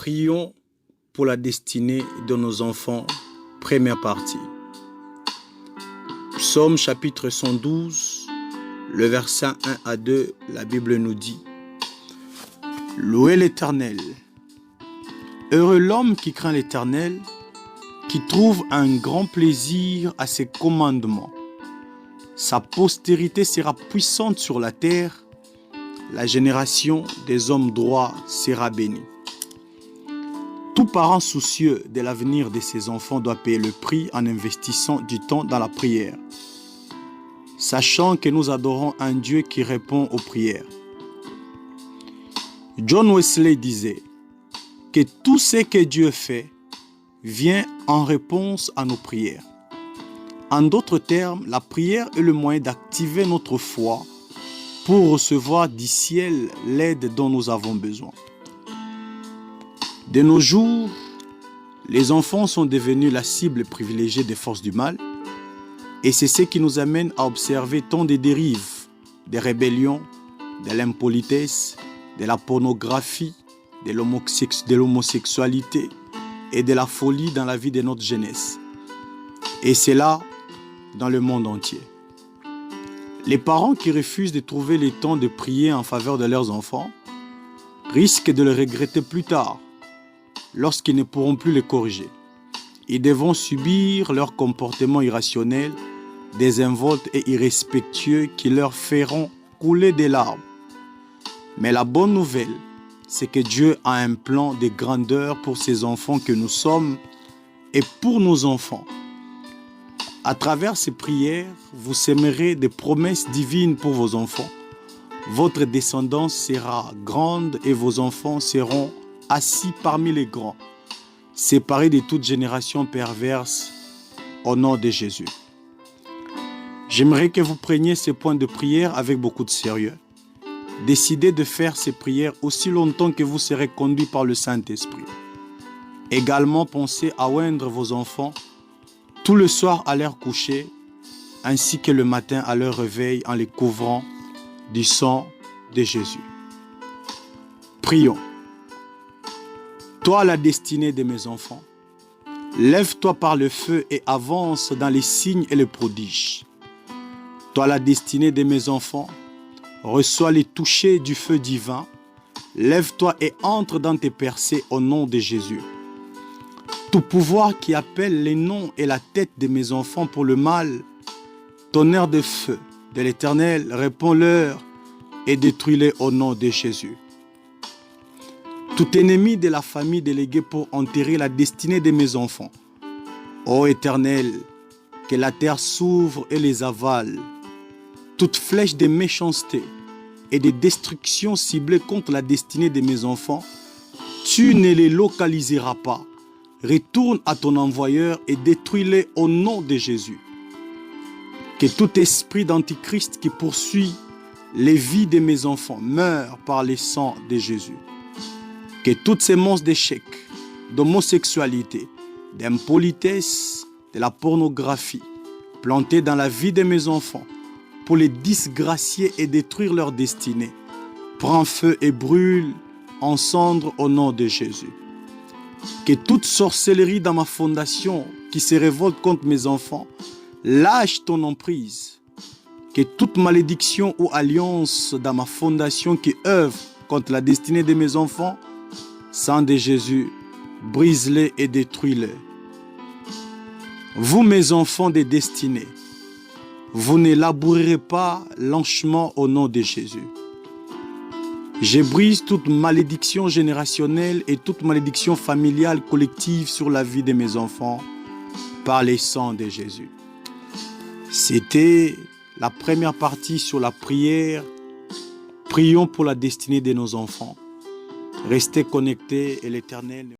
Prions pour la destinée de nos enfants, première partie. Psaume chapitre 112, le verset 1 à 2, la Bible nous dit: Louez l'Éternel. Heureux l'homme qui craint l'Éternel, qui trouve un grand plaisir à ses commandements. Sa postérité sera puissante sur la terre, la génération des hommes droits sera bénie. Tout parent soucieux de l'avenir de ses enfants doit payer le prix en investissant du temps dans la prière, sachant que nous adorons un Dieu qui répond aux prières. John Wesley disait que tout ce que Dieu fait vient en réponse à nos prières. En d'autres termes, la prière est le moyen d'activer notre foi pour recevoir du ciel l'aide dont nous avons besoin. De nos jours, les enfants sont devenus la cible privilégiée des forces du mal, et c'est ce qui nous amène à observer tant de dérives, des rébellions, de l'impolitesse, de la pornographie, de l'homosexualité et de la folie dans la vie de notre jeunesse. Et c'est là dans le monde entier. Les parents qui refusent de trouver le temps de prier en faveur de leurs enfants risquent de le regretter plus tard, lorsqu'ils ne pourront plus les corriger. Ils devront subir leur comportement irrationnel, désinvolte et irrespectueux qui leur feront couler des larmes. Mais la bonne nouvelle, c'est que Dieu a un plan de grandeur pour ses enfants que nous sommes et pour nos enfants. À travers ces prières, vous sèmerez des promesses divines pour vos enfants. Votre descendance sera grande et vos enfants seront assis parmi les grands, séparés de toute génération perverse, au nom de Jésus. J'aimerais que vous preniez ces points de prière avec beaucoup de sérieux. Décidez de faire ces prières aussi longtemps que vous serez conduit par le Saint-Esprit. Également, pensez à oindre vos enfants tout le soir à leur coucher, ainsi que le matin à leur réveil en les couvrant du sang de Jésus. Prions. Toi, la destinée de mes enfants, lève-toi par le feu et avance dans les signes et les prodiges. Toi, la destinée de mes enfants, reçois les touchés du feu divin. Lève-toi et entre dans tes percées au nom de Jésus. Tout pouvoir qui appelle les noms et la tête de mes enfants pour le mal, tonnerre de feu de l'Éternel, réponds-leur et détruis-les au nom de Jésus. Tout ennemi de la famille délégué pour enterrer la destinée de mes enfants, ô Éternel, que la terre s'ouvre et les avale. Toute flèche de méchanceté et de destruction ciblée contre la destinée de mes enfants, tu ne les localiseras pas. Retourne à ton envoyeur et détruis-les au nom de Jésus. Que tout esprit d'antichrist qui poursuit les vies de mes enfants meure par le sang de Jésus. Que toutes ces monstres d'échec, d'homosexualité, d'impolitesse, de la pornographie, plantées dans la vie de mes enfants, pour les disgracier et détruire leur destinée, prends feu et brûle en cendres au nom de Jésus. Que toute sorcellerie dans ma fondation qui se révolte contre mes enfants, lâche ton emprise. Que toute malédiction ou alliance dans ma fondation qui œuvre contre la destinée de mes enfants, sang de Jésus, brise-les et détruis-les. Vous, mes enfants des destinées, vous ne labourerez pas lâchement au nom de Jésus. Je brise toute malédiction générationnelle et toute malédiction familiale collective sur la vie de mes enfants par les sangs de Jésus. C'était la première partie sur la prière. Prions pour la destinée de nos enfants. Restez connectés et l'Éternel